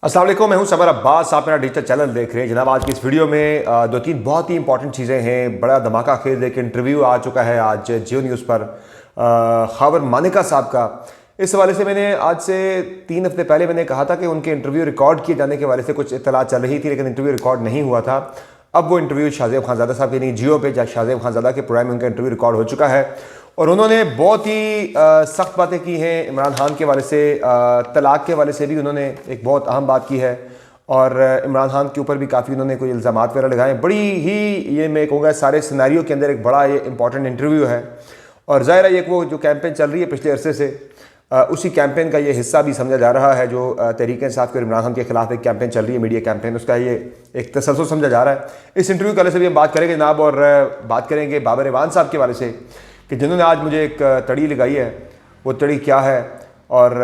अस्सलाम वालेकुम, मैं हूं समर अब्बास। आप मेरा डिजिटल चैनल देख रहे हैं। जनाब, आज की इस वीडियो में दो तीन बहुत ही इंपॉर्टेंट चीज़ें हैं। बड़ा धमाका खेज एक इंटरव्यू आ चुका है आज जियो न्यूज़ पर खबर मानिका साहब का। इस हवाले से मैंने आज से 3 हफ्ते पहले मैंने कहा था कि उनके इंटरव्यू रिकॉर्ड किए जाने के हवाले से कुछ इत्तला चल रही थी, लेकिन इंटरव्यू रिकॉर्ड नहीं हुआ था। अब वो इंटरव्यू शाहज़ेब खानज़ादा साहब के नहीं, जियो पे शाहज़ेब खानज़ादा के प्रोग्राम में उनका इंटरव्यू रिकॉर्ड हो चुका है और उन्होंने बहुत ही सख्त बातें की हैं। इमरान खान के हवाले से, तलाक़ के हवाले से भी उन्होंने एक बहुत अहम बात की है और इमरान खान के ऊपर भी काफ़ी उन्होंने कोई इल्ज़ामात वगैरह लगाए। बड़ी ही, ये मैं कहूँगा सारे सिनेरियो के अंदर एक बड़ा ये इंपॉर्टेंट इंटरव्यू है और ज़ाहिर है ये वो जो कैंपेन चल रही है पिछले अरसे से, उसी कैंपेन का ये हिस्सा भी समझा जा रहा है। जो तहरीक इंसाफ के और इमरान खान के खिलाफ एक कैंपेन चल रही है, मीडिया कैंपेन, उसका ये एक तसलसल समझा जा रहा है। इस इंटरव्यू के हवाले से भी हम बात करेंगे जनाब, और बात करेंगे बाबर इवान साहब के हवाले से कि जिन्होंने आज मुझे एक तड़ी लगाई है, वो तड़ी क्या है और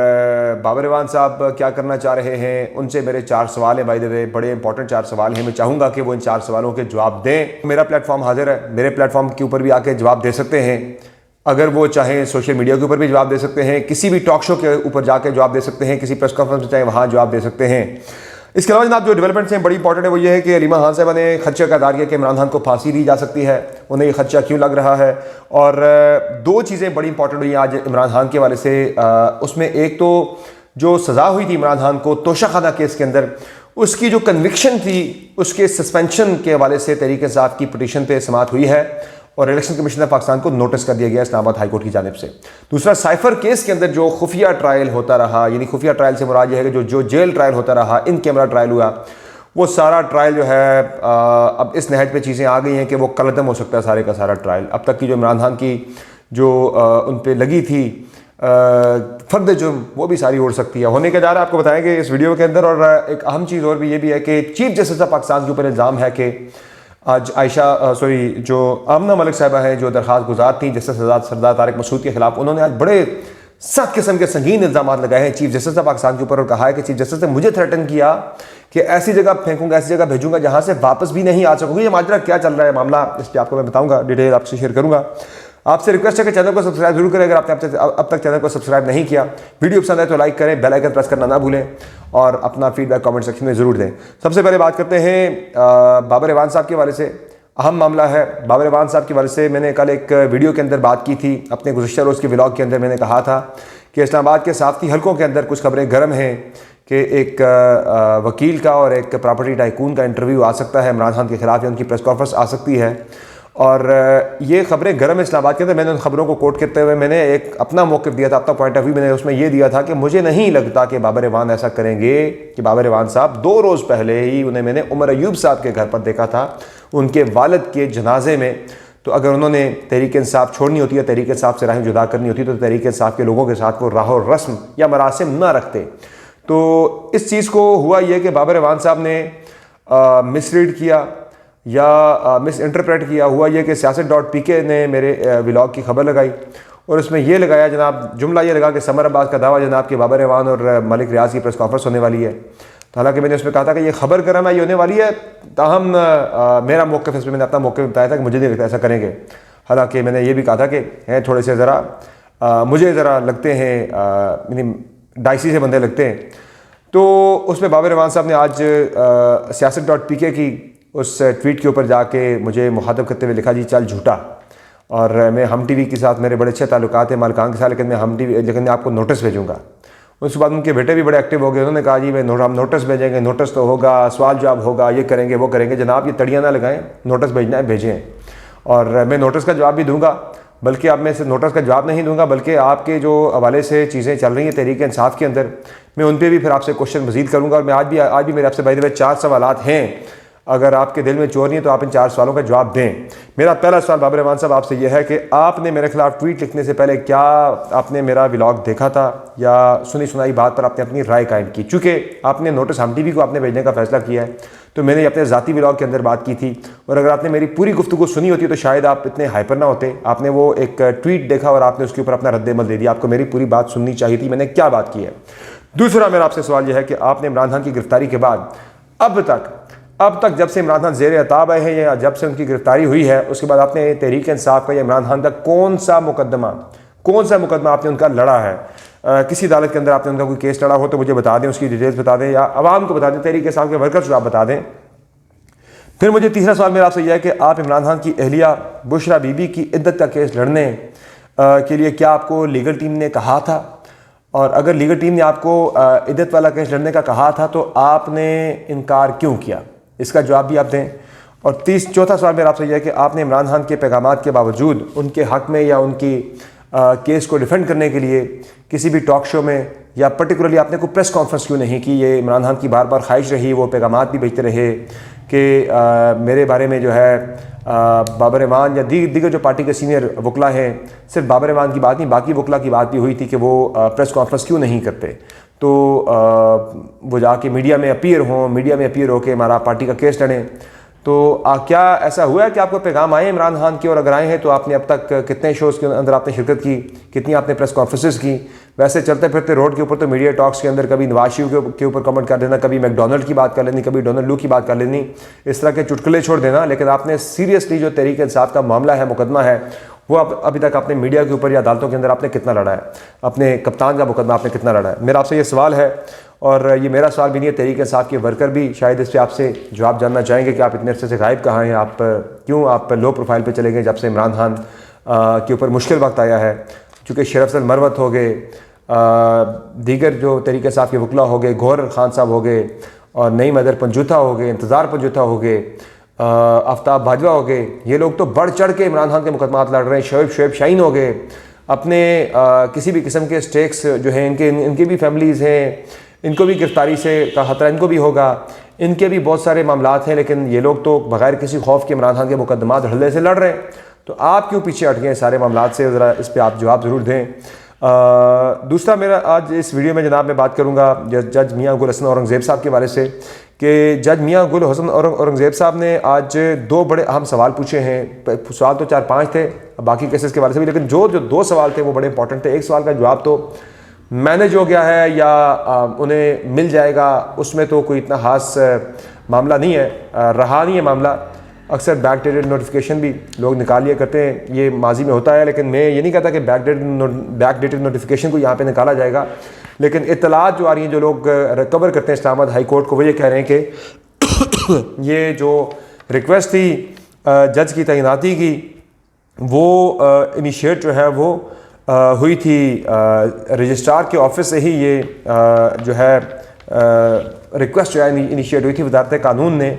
बाबर इवान साहब क्या करना चाह रहे हैं। उनसे मेरे 4 सवाल हैं, बाय द वे बड़े इंपॉर्टेंट 4 सवाल हैं। मैं चाहूँगा कि वो इन 4 सवालों के जवाब दें। मेरा प्लेटफॉर्म हाजिर है, मेरे प्लेटफॉर्म के ऊपर भी आके जवाब दे सकते हैं। अगर वो चाहें सोशल मीडिया के ऊपर भी जवाब दे सकते हैं, किसी भी टॉक शो के ऊपर जाके जवाब दे सकते हैं, किसी प्रेस कॉन्फ्रेंस में चाहे वहाँ जवाब दे सकते हैं। इसके अलावा जनाब जो डेवलपमेंट्स हैं बड़ी इंपॉर्टेंट है, वो ये है कि अलीमा खान साहब ने खदशा का दार किया कि इमरान खान को फांसी दी जा सकती है। उन्हें ये खदशा क्यों लग रहा है? और 2 चीज़ें बड़ी इंपॉर्टेंट हुई आज इमरान खान के हवाले से। उसमें एक तो जो सज़ा हुई थी इमरान खान को तोशाखाना केस के अंदर, उसकी जो कन्विक्शन थी उसके सस्पेंशन के हवाले से तहरीक इंसाफ की पिटीशन पे समाअत हुई है और इलेक्शन कमीशन ऑफ पाकिस्तान को नोटिस कर दिया गया इस्लामाबाद हाई कोर्ट की जानिब से। दूसरा, साइफर केस के अंदर जो खुफिया ट्रायल होता रहा, यानी खुफिया ट्रायल से मुराद यह है कि जो जेल ट्रायल होता रहा, इन कैमरा ट्रायल हुआ, वो सारा ट्रायल जो है अब इस नहज पे चीज़ें आ गई हैं कि वो कलअदम हो सकता है सारे का सारा ट्रायल। अब तक की जो इमरान खान की जो उन पर लगी थी फर्द जुर्म, वो भी सारी उड़ सकती है। होने के जा रहा है आपको बताएंगे इस वीडियो के अंदर। और एक अहम चीज़ और भी ये भी है कि चीफ जस्टिस ऑफ पाकिस्तान के ऊपर इल्ज़ाम है कि आज जो आमना मलिक साहिबा हैं, जो दरख्वास्त गुजार थी जस्टिस सरदार तारिक मसूद के खिलाफ, उन्होंने आज बड़े सख्त किस्म के संगीन इल्ज़ाम लगाए हैं चीफ जस्टिस ऑफ पाकिस्तान के ऊपर और कहा है कि चीफ जस्टिस ने मुझे थ्रेटन किया कि ऐसी जगह फेंकूंगा, ऐसी जगह भेजूंगा जहां से वापस भी नहीं आ सकूंगी। ये माजरा क्या चल रहा है मामला, इस पर आपको मैं बताऊंगा, डिटेल आपसे शेयर करूंगा। आपसे रिक्वेस्ट है कि चैनल को सब्सक्राइब जरूर करें अगर आपने अब तक चैनल को सब्सक्राइब नहीं किया। वीडियो पसंद है तो लाइक करें, बेल आइकन प्रेस करना ना भूलें और अपना फीडबैक कमेंट सेक्शन में ज़रूर दें। सबसे पहले बात करते हैं बाबर इवान साहब के हवाले से। अहम मामला है बाबर इवान साहब के हवाले से। मैंने कल एक वीडियो के अंदर बात की थी, अपने गुज़श्ता रोज़ के व्लॉग के अंदर मैंने कहा था कि इस्लामाबाद के साफ़ी हलकों के अंदर कुछ खबरें गर्म हैं कि एक वकील का और एक प्रॉपर्टी टाइकून का इंटरव्यू आ सकता है इमरान खान के खिलाफ, या उनकी प्रेस कॉन्फ्रेंस आ सकती है। और ये खबरें गर्म इस्लामाबाद के अंदर। मैंने उन खबरों को कोट करते हुए मैंने एक अपना मौक़िफ़ दिया था, अपना पॉइंट ऑफ व्यू मैंने उसमें ये दिया था कि मुझे नहीं लगता कि बाबर इवान ऐसा करेंगे। कि बाबर इवान साहब 2 रोज़ पहले ही उन्हें मैंने उमर अयूब साहब के घर पर देखा था, उनके वालिद के जनाजे में। तो अगर उन्होंने तहरीक इंसाफ छोड़नी होती है, तहरीक इंसाफ से राहें जुदा करनी होती, तो तहरीक इंसाफ के लोगों के साथ वो राह और रस्म या मरासिम ना रखते। तो इस चीज़ को हुआ ये कि बाबर इवान साहब ने मिसरीड किया या मिस इंटरप्रेट किया। हुआ ये कि siyaset.pk ने मेरे व्लॉग की खबर लगाई और उसमें ये लगाया जनाब, जुमला ये लगा कि समर अब्बास का दावा जनाब कि बाबर इवान और मलिक रियाज की प्रेस कॉन्फ्रेंस होने वाली है। तो हालांकि मैंने उसमें कहा था कि ये खबर गर्म है, ये होने वाली है। ताहम मेरा मौक़िफ़, इसमें मैंने अपना मौक़िफ़ बताया था कि मुझे नहीं लगता ऐसा करेंगे। हालांकि मैंने ये भी कहा था कि हैं थोड़े से ज़रा मुझे ज़रा लगते हैं डाइसी से बंदे लगते हैं। तो उसमें बाबर इवान साहब ने आज siyaset.pk की उस ट्वीट के ऊपर जाके मुझे मुखातब करते हुए लिखा, जी चल झूठा। और मैं हम टीवी के साथ मेरे बड़े अच्छे ताल्लुकात हैं मालिकान के साथ, लेकिन मैं आपको नोटिस भेजूंगा। उसके बाद उनके बेटे भी बड़े एक्टिव हो गए। उन्होंने कहा जी हम नोटिस भेजेंगे, नोटिस तो होगा, सवाल जवाब होगा, ये करेंगे वो करेंगे। जनाब ये तड़ियाँ ना लगाएं, नोटिस भेजना है भेजें। और मैं नोटिस का जवाब भी दूँगा, बल्कि अब मैं सिर्फ नोटिस का जवाब नहीं दूंगा, बल्कि आपके जो हवाले से चीज़ें चल रही हैं तहरीक इंसाफ के अंदर, मैं उन पर भी फिर आपसे क्वेश्चन मज़ीद करूँगा। और मैं आज भी मेरे आपसे बाय द वे 4 सवालात हैं। अगर आपके दिल में चोर नहीं है तो आप इन 4 सवालों का जवाब दें। मेरा पहला सवाल बाबर इवान साहब आपसे यह है कि आपने मेरे खिलाफ ट्वीट लिखने से पहले क्या आपने मेरा व्लॉग देखा था या सुनी सुनाई बात पर आपने अपनी राय कायम की? चूँकि आपने नोटिस हम टीवी को आपने भेजने का फैसला किया है, तो मैंने अपने ज़ाती व्लॉग के अंदर बात की थी। और अगर आपने मेरी पूरी गुफ्तगू सुनी होती तो शायद आप इतने हाइपर ना होते। आपने वो एक ट्वीट देखा और आपने उसके ऊपर अपना रद्द-ए-अमल दे दिया। आपको मेरी पूरी बात सुननी चाहिए थी, मैंने क्या बात की है। दूसरा मेरा आपसे सवाल यह है कि आपने इमरान खान की गिरफ्तारी के बाद अब तक जब से इमरान खान ज़ेर अताब आए हैं या जब से उनकी गिरफ्तारी हुई है, उसके बाद आपने तहरीक इंसाफ का या इमरान खान का कौन सा मुकदमा आपने उनका लड़ा है? किसी अदालत के अंदर आपने उनका कोई केस लड़ा हो तो मुझे बता दें, उसकी डिटेल्स बता दें, या आवाम को बता दें, तहरीक इंसाफ के वर्कर्स को आप बता दें। फिर मुझे तीसरा सवाल मेरा आपसे यह है कि आप इमरान खान की अहलिया बुशरा बीबी की इद्दत का केस लड़ने के लिए क्या आपको लीगल टीम ने कहा था, और अगर लीगल टीम ने आपको इद्दत वाला केस लड़ने का कहा था तो आपने इनकार क्यों किया, इसका जवाब भी आप दें। और चौथा सवाल मेरा आपसे यह है कि आपने इमरान खान के पैगामात के बावजूद उनके हक़ में या उनकी केस को डिफेंड करने के लिए किसी भी टॉक शो में या पर्टिकुलरली आपने कोई प्रेस कॉन्फ्रेंस क्यों नहीं की। ये इमरान खान की बार बार ख्वाहिश रही, वो पैगामात भी भेजते रहे कि मेरे बारे में जो है बाबर एमान या दीगर जो पार्टी के सीनियर वकला हैं, सिर्फ बाबर एमान की बात नहीं, बाकी वकला की बात भी हुई थी कि वो प्रेस कॉन्फ्रेंस क्यों नहीं करते, तो वो जाके मीडिया में अपीयर होकर हमारा पार्टी का केस लड़ें। तो क्या ऐसा हुआ है कि आपको पैगाम आए इमरान खान के, और अगर आए हैं तो आपने अब तक कितने शोज़ के अंदर आपने शिरकत की, कितनी आपने प्रेस कॉन्फ्रेंसेस की। वैसे चलते फिरते रोड के ऊपर तो मीडिया टॉक्स के अंदर कभी नवाज शरीफ के ऊपर कमेंट कर देना, कभी मैकडोनल्ड की बात कर लेनी, कभी डोनाल्ड लू की बात कर लेनी, इस तरह के चुटकुले छोड़ देना। लेकिन आपने सीरियसली जो तहरीक इंसाफ का मामला है, मुकदमा है, वो अभी तक आपने मीडिया के ऊपर या अदालतों के अंदर आपने कितना लड़ा है, अपने कप्तान का मुकदमा आपने कितना लड़ा है। मेरा आपसे ये सवाल है, और ये मेरा सवाल भी नहीं है, तहरीक इंसाफ के वर्कर भी शायद इस पर आपसे जवाब जानना चाहेंगे कि आप इतने अरसे से गायब कहाँ हैं, आप क्यों आप लो प्रोफाइल पे चले गए जब से इमरान खान के ऊपर मुश्किल वक्त आया है। चूँकि शरफ अफजल मरवत हो गए, दीगर जो तहरीक इंसाफ के वकला हो गए, गौहर खान साहब हो गए, और नईम अदर पंजूथा हो गए, इंतज़ार पंजूथा हो गए, आफ्ताब बाजवा हो गए, ये लोग तो बढ़ चढ़ के इमरान खान के मुकदमात लड़ रहे हैं। शोएब शाहीन हो गए, अपने किसी भी किस्म के स्टेक्स जो हैं इनकी भी फैमिलीज़ हैं, इनको भी गिरफ्तारी से का खतरा इनको भी होगा, इनके भी बहुत सारे मामलात हैं, लेकिन ये लोग तो बगैर किसी खौफ के इमरान खान के मुकदमात धड़ल्ले से लड़ रहे हैं। तो आप क्यों पीछे हट गए सारे मामलात से, ज़रा इस पर आप जवाब ज़रूर दें। दूसरा मेरा आज इस वीडियो में जनाब मैं बात करूँगा जज मियाँ गुल हसन औरंगज़ेब साहब के बारे से, कि जज मियाँ गुल हसन औरंगज़ेब साहब ने आज दो बड़े अहम सवाल पूछे हैं। सवाल तो 4-5 थे बाकी केसेस के बारे से भी, लेकिन जो दो सवाल थे वो बड़े इंपॉर्टेंट थे। एक सवाल का जवाब तो मैनेज हो गया है या उन्हें मिल जाएगा, उसमें तो कोई इतना खास मामला नहीं है, रहा नहीं है मामला। अक्सर बैक डेटेड नोटिफिकेशन भी लोग निकाल लिया करते हैं, ये माजी में होता है, लेकिन मैं ये नहीं कहता कि बैक डेटेड नोटिफिकेशन को यहाँ पे निकाला जाएगा। लेकिन इत्तलात जो आ रही हैं, जो लोग रिकवर करते हैं इस्लामाबाद हाई कोर्ट को, वो ये कह रहे हैं कि ये जो रिक्वेस्ट थी जज की तैनाती की, वो इनिशिएट जो है वो हुई थी रजिस्ट्रार के ऑफिस से ही। ये जो है रिक्वेस्ट जो है इनिशिएट हुई थी, वजारत कानून ने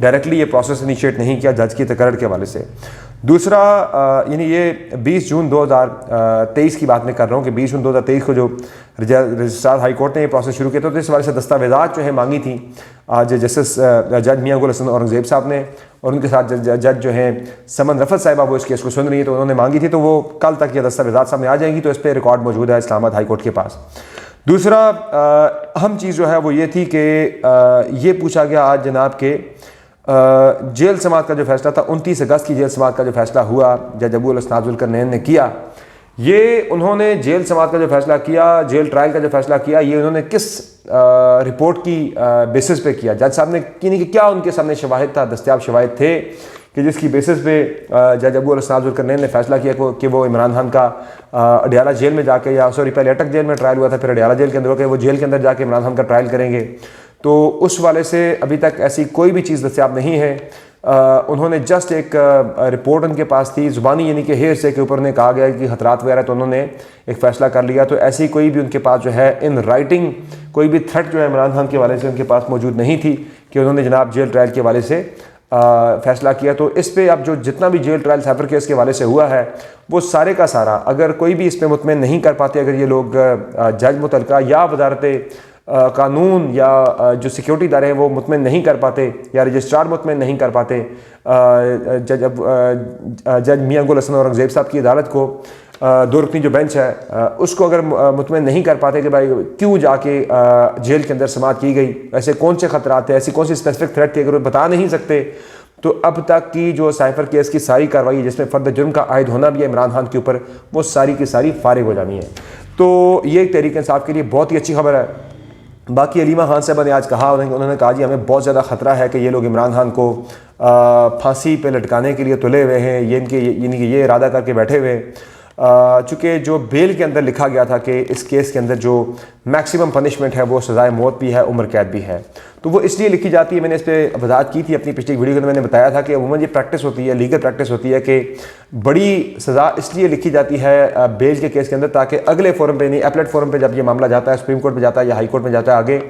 डायरेक्टली ये प्रोसेस इनिशिएट नहीं किया जज की तकर्र के हवाले से। दूसरा यानी ये 20 जून 2023 की बात मैं कर रहा हूँ कि 20 जून 2023 को जो रजिस्ट्रार हाई कोर्ट ने ये प्रोसेस शुरू किया, तो इस हवाले से दस्तावेज़ात जो है मांगी थी आज जस्टिस जज मियाँ गुल हसन औरंगज़ेब साहब ने, और उनके साथ जज जो हैं समन रफत साहिबा वो इस केस को सुन रही है, तो उन्होंने मांगी थी, तो वो कल तक ये दस्तावेज़ात सामने आ जाएंगी। तो इस पर रिकॉर्ड मौजूद है इस्लामाबाद हाई कोर्ट के पास। दूसरा अहम चीज़ जो है वो ये थी कि ये पूछा गया आज जनाब के जेल समाअत का जो फैसला था, 29 अगस्त की जेल समाअत का जो फैसला हुआ जज अबू हसन ज़ुल्करनैन ने किया, ये उन्होंने जेल समाअत का जो फैसला किया, जेल ट्रायल का जो फैसला किया, ये उन्होंने किस रिपोर्ट की बेसिस पे किया। जज साहब ने कि क्या उनके सामने शवाहिद था, दस्तयाब शवाहिद थे कि जिसकी बेसिस पे जज अबू हसन ज़ुल्करनैन ने फैसला किया कि वो इमरान खान का अडियाला जेल में जाके, या सॉरी पहले अटक जेल में ट्रायल हुआ था, फिर अडियाला जेल के अंदर होकर वो जेल के अंदर जाके इमरान खान का ट्रायल करेंगे। तो उस वाले से अभी तक ऐसी कोई भी चीज़ दस्तयाब नहीं है। उन्होंने जस्ट एक रिपोर्ट उनके पास थी ज़ुबानी, यानी कि हेयर से के ऊपर ने कहा गया कि खतरात वगैरह, तो उन्होंने एक फ़ैसला कर लिया। तो ऐसी कोई भी उनके पास जो है इन राइटिंग कोई भी थ्रेट जो है इमरान खान के हवाले से उनके पास मौजूद नहीं थी कि उन्होंने जनाब जेल ट्रायल के हवाले से फ़ैसला किया। तो इस पर अब जो जितना भी जेल ट्रायल साइबर केस के हवाले से हुआ है, वो सारे का सारा अगर कोई भी इस पर मुतमईन नहीं कर पाते, अगर ये लोग जज मुतलका या वजारत कानून या जो सिक्योरिटी इदारे हैं वो मुतमईन नहीं कर पाते, या रजिस्ट्रार मुतमईन नहीं कर पाते जज मियाँ गुल हसन औरंगज़ेब साहब की अदालत को, दो रुकनी जो बेंच है उसको अगर मुतमईन नहीं कर पाते कि भाई क्यों जाके जेल के अंदर समाअत की गई, ऐसे कौन से खतरात थे, ऐसी कौन सी स्पेसिफिक थ्रेट थी, अगर वो बता नहीं सकते, तो अब तक की जो साइफर केस की सारी कार्रवाई जिसमें फ़र्द जुर्म का आयद होना भी है इमरान खान के ऊपर, वो सारी की सारी फारिग हो जानी है। तो ये एक तहरीक इंसाफ के लिए बहुत ही अच्छी खबर है। बाकी अलीमा खान साहब ने आज कहा, उन्होंने कहा जी हमें बहुत ज़्यादा ख़तरा है कि ये लोग इमरान खान को फांसी पे लटकाने के लिए तुले हुए हैं, ये इनके यानी कि ये इरादा करके बैठे हुए हैं। चूँकि जो बेल के अंदर लिखा गया था कि इस केस के अंदर जो मैक्सिमम पनिशमेंट है वो सज़ाए मौत भी है, उम्र कैद भी है, तो वो इसलिए लिखी जाती है। मैंने इस पर वजाहत की थी अपनी पिछली वीडियो में, मैंने बताया था कि अमूमन ये प्रैक्टिस होती है, लीगल प्रैक्टिस होती है कि बड़ी सज़ा इसलिए लिखी जाती है बेल के केस के अंदर ताकि अगले फोरम पे नहीं, अपलेट फोरम पे जब ये मामला जाता है, सुप्रीम कोर्ट में जाता है या हाई कोर्ट में जाता है आगे,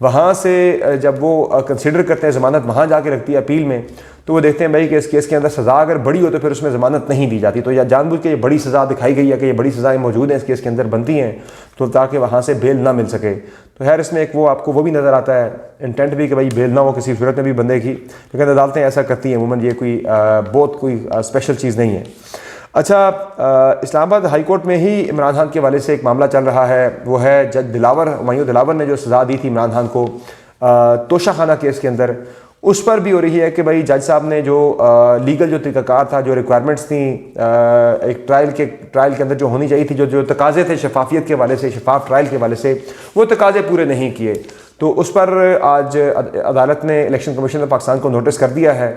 वहाँ से जब वो कंसिडर करते हैं ज़मानत, वहाँ जाके रखती है अपील में, तो वो देखते हैं भाई कि इस केस के अंदर सज़ा अगर बड़ी हो तो फिर उसमें ज़मानत नहीं दी जाती। तो या जानबूझ के ये बड़ी सज़ा दिखाई गई है कि ये बड़ी सज़ाएँ मौजूद हैं इस केस के अंदर बनती हैं, तो ताकि वहाँ से बेल ना मिल सके। तो खैर इसमें एक वो आपको वो भी नज़र आता है इंटेंट भी कि भाई बेल ना हो किसी सूरत में भी बंदे की, लेकिन अदालतें ऐसा करती हैं अमूमन, ये कोई बहुत कोई स्पेशल चीज़ नहीं है। अच्छा, इस्लामाबाद हाई कोर्ट में ही इमरान खान के हवाले से एक मामला चल रहा है, वो है जज दिलावर, हुमायूं दिलावर ने जो सज़ा दी थी इमरान खान को तोशाखाना केस के अंदर, उस पर भी हो रही है कि भाई जज साहब ने जो लीगल जो तरीक़ाकार था, जो रिक्वायरमेंट्स थी एक ट्रायल के अंदर जो होनी चाहिए थी, जो तकाज़े थे शफाफियत के हवाले से, शफाफ ट्रायल के हवाले से, वो तकाज़े पूरे नहीं किए। तो उस पर आज अदालत ने इलेक्शन कमीशन ऑफ पाकिस्तान को नोटिस कर दिया है,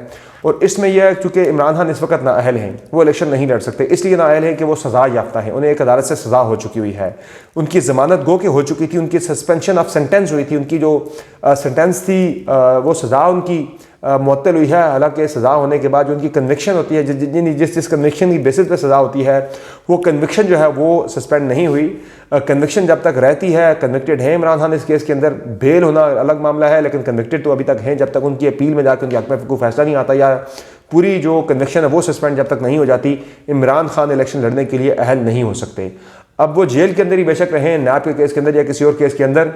और इसमें यह चूँकि इमरान खान इस वक्त नाअहल हैं, वो इलेक्शन नहीं लड़ सकते, इसलिए नाअहल हैं कि वो सज़ा याफ्ता हैं, उन्हें एक अदालत से सज़ा हो चुकी हुई है, उनकी ज़मानत गो के हो चुकी थी, उनकी सस्पेंशन ऑफ सेंटेंस हुई थी, उनकी जो सेंटेंस थी वो सज़ा उनकी मुअत्तल हुई है। हालांकि सज़ा होने के बाद जो उनकी कन्विक्शन होती है, जिस कन्विक्शन की बेसिस पे सज़ा होती है, वो कन्विक्शन जो है वो सस्पेंड नहीं हुई। कन्विक्शन जब तक रहती है, कन्विक्टेड है इमरान खान इस केस के अंदर, बेल होना अलग मामला है, लेकिन कन्विक्टेड तो अभी तक हैं, जब तक उनकी अपील में जाकर उनके हक़ में कोई फैसला नहीं आता या पूरी जो कन्विक्शन है वो सस्पेंड जब तक नहीं हो जाती, इमरान खान इलेक्शन लड़ने के लिए अहल नहीं हो सकते। अब वो जेल के अंदर ही बेशक रहें, नैब के केस के अंदर या किसी और केस के अंदर,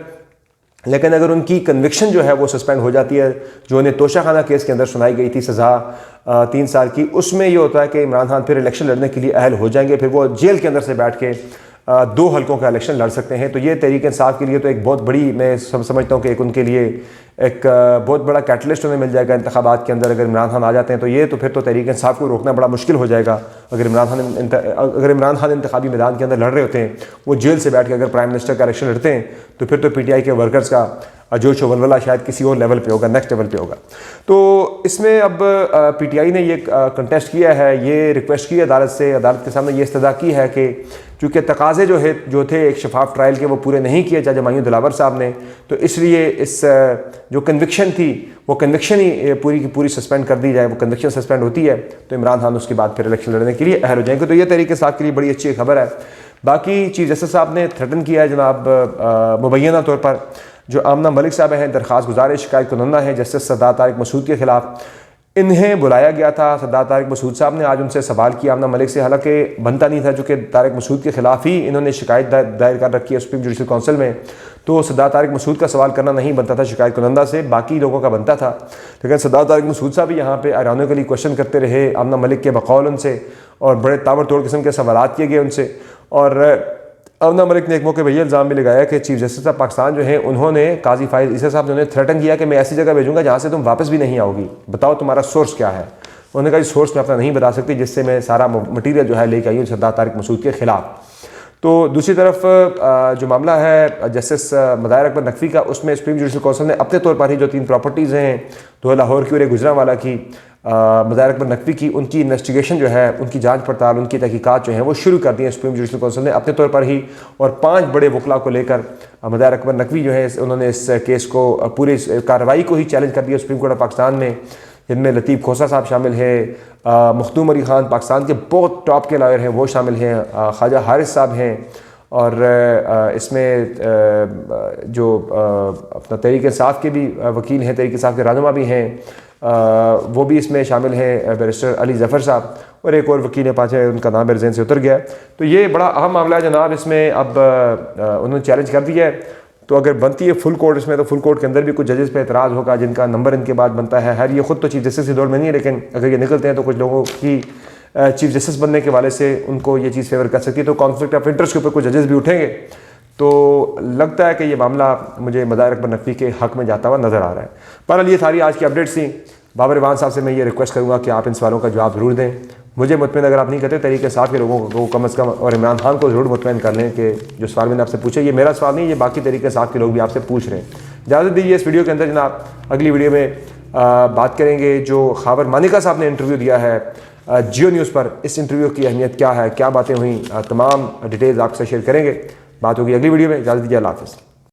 लेकिन अगर उनकी कन्विक्शन जो है वो सस्पेंड हो जाती है, जो उन्हें तोशाखाना केस के अंदर सुनाई गई थी सज़ा 3 साल की, उसमें ये होता है कि इमरान खान फिर इलेक्शन लड़ने के लिए अहल हो जाएंगे, फिर वो जेल के अंदर से बैठ के 2 हल्कों का इलेक्शन लड़ सकते हैं। तो ये तहरीक इंसाफ के लिए तो एक बहुत बड़ी, मैं समझता हूँ कि एक उनके लिए एक बहुत बड़ा कैटलिस्ट उन्हें मिल जाएगा इंतखाबात के अंदर। अगर इमरान खान आ जाते हैं तो ये तो फिर तो तहरीक इंसाफ को रोकना बड़ा मुश्किल हो जाएगा। अगर इमरान खान इंतखाबी मैदान के अंदर लड़ रहे होते हैं, वो जेल से बैठ के अगर प्राइम मिनिस्टर का इलेक्शन लड़ते हैं, तो फिर तो PTI के वर्कर्स का जोश व वलवला शायद किसी और लेवल पे होगा, नेक्स्ट लेवल पे होगा। तो इसमें अब PTI ने ये कंटेस्ट किया है, ये रिक्वेस्ट की है अदालत से, अदालत के सामने ये इस्तदा की है कि चूँकि तकाज़े जो थे एक शफाफ ट्रायल के, वो पूरे नहीं किए जज हुमायूं दिलावर साहब ने, तो इसलिए इस जो कन्विक्शन थी वो कन्विक्शन ही पूरी की पूरी सस्पेंड कर दी जाए। वो कन्विक्शन सस्पेंड होती है तो इमरान खान उसके बाद फिर इलेक्शन लड़ने के लिए अहल हो जाएंगे। तो ये तहरीक इंसाफ के लिए बड़ी अच्छी खबर है। बाकी चीफ जस्टिस साहब ने थ्रेटन किया है जनाब मुबैना तौर पर जो आमना मलिक साहब हैं, दरख्वास्त गुजार शिकायत कुनंदा हैं जस्टिस सरदार तारिक मसूद के खिलाफ, इन्हें बुलाया गया था। सरदार तारिक मसूद साहब ने आज उनसे सवाल किया आमना मलिक से, हालांकि बनता नहीं था चूँकि तारिक मसूद के खिलाफ ही इन्होंने शिकायत दायर कर रखी है सुप्रीम जुडिशल काउंसिल में, तो सरदार तारिक मसूद का सवाल करना नहीं बनता था शिकायत कुनंदा से, बाकी लोगों का बनता था। लेकिन सरदार तारिक मसूद साहब भी यहाँ पे आयरानिकली क्वेश्चन करते रहे आमना मलिक के बकौल उनसे, और बड़े ताबड़तोड़ किस्म के सवाल किए गए उनसे। और आमना मलिक ने एक मौके पर यह इल्ज़ाम भी लगाया कि चीफ जस्टिस ऑफ पाकिस्तान जो है उन्होंने काजी फाइज ईसा साहब ने उन्हें थ्रेटन किया कि मैं ऐसी जगह भेजूंगा जहाँ से तुम वापस भी नहीं आओगी, बताओ तुम्हारा सोर्स क्या है। उन्होंने कहा सोर्स मैं अपना नहीं बता सकती, जिससे मैं सारा मटीरियल जो है लेके आई हूँ सरदार तारिक मसूद के खिलाफ। तो दूसरी तरफ जो मामला है जस्टिस मदायर अकबर नकवी का, उसमें सुप्रीम जुडिशल काउंसिल ने अपने तौर पर ही जो 3 प्रॉपर्टीज़ हैं, 2 लाहौर की और 1 गुजरांवाला की, मदायर अकबर नकवी की, उनकी इन्वेस्टिगेशन जो है, उनकी जांच पड़ताल, उनकी तहकीकात जो है वो शुरू कर दी है सुप्रीम जुडिशल काउंसिल ने अपने तौर पर ही। और 5 बड़े वकला को लेकर मदायर अकबर नकवी जो है उन्होंने इस केस को, पूरी कार्रवाई को ही चैलेंज कर दिया सुप्रीम कोर्ट ऑफ पाकिस्तान में, जिनमें लतीफ़ खोसा साहब शामिल है, मखदूम अली ख़ान पाकिस्तान के बहुत टॉप के लॉयर हैं वो शामिल हैं, ख्वाजा हारिस साहब हैं, और इसमें जो अपना तहरीक इंसाफ के भी वकील हैं, तहरीक इंसाफ के रहनुमा भी हैं, वो भी इसमें शामिल हैं, बैरिस्टर अली ज़फ़र साहब, और एक और वकील है पाँचवें, उनका नाम मेरे ज़हन से उतर गया। तो ये बड़ा अहम मामला है जनाब। इसमें अब उन्होंने चैलेंज कर दिया है, तो अगर बनती है फुल कोर्ट इसमें, तो फुल कोर्ट के अंदर भी कुछ जजेस पे एतराज़ होगा जिनका नंबर इनके बाद बनता है। हर ये खुद तो चीफ जस्टिस की दौड़ में नहीं है, लेकिन अगर ये निकलते हैं तो कुछ लोगों की चीफ जस्टिस बनने के वाले से उनको ये चीज़ फेवर कर सकती है। तो कॉन्फ्लिक्ट ऑफ इंटरेस्ट के ऊपर कुछ जजेस भी उठेंगे, तो लगता है कि ये मामला मुझे मदायर अकबर नकवी के हक़ में जाता हुआ नज़र आ रहा है। पर ये सारी आज की अपडेट्स थी। बाबर इवान साहब से मैं ये रिक्वेस्ट करूँगा कि आप इन सवालों का जवाब ज़रूर दें। मुझे मुतमईन अगर आप नहीं करते, तरीके साफ के लोगों को कम अज़ कम, और इमरान खान को ज़रूर मुतमईन कर लें कि जो सवाल मैंने आपसे पूछे, ये मेरा सवाल नहीं, ये बाकी तरीके साफ के लोग भी आपसे पूछ रहे हैं। इजाज़त दीजिए इस वीडियो के अंदर जनाब, अगली वीडियो में बात करेंगे जो खावर मानिका साहब ने इंटरव्यू दिया है जियो न्यूज़ पर इस इंटरव्यू की अहमियत क्या है, क्या बातें हुई, तमाम डिटेल्स आपसे शेयर करेंगे। बात होगी अगली वीडियो में। इजाज़त दीजिए, अल्लाह हाफ़िज़।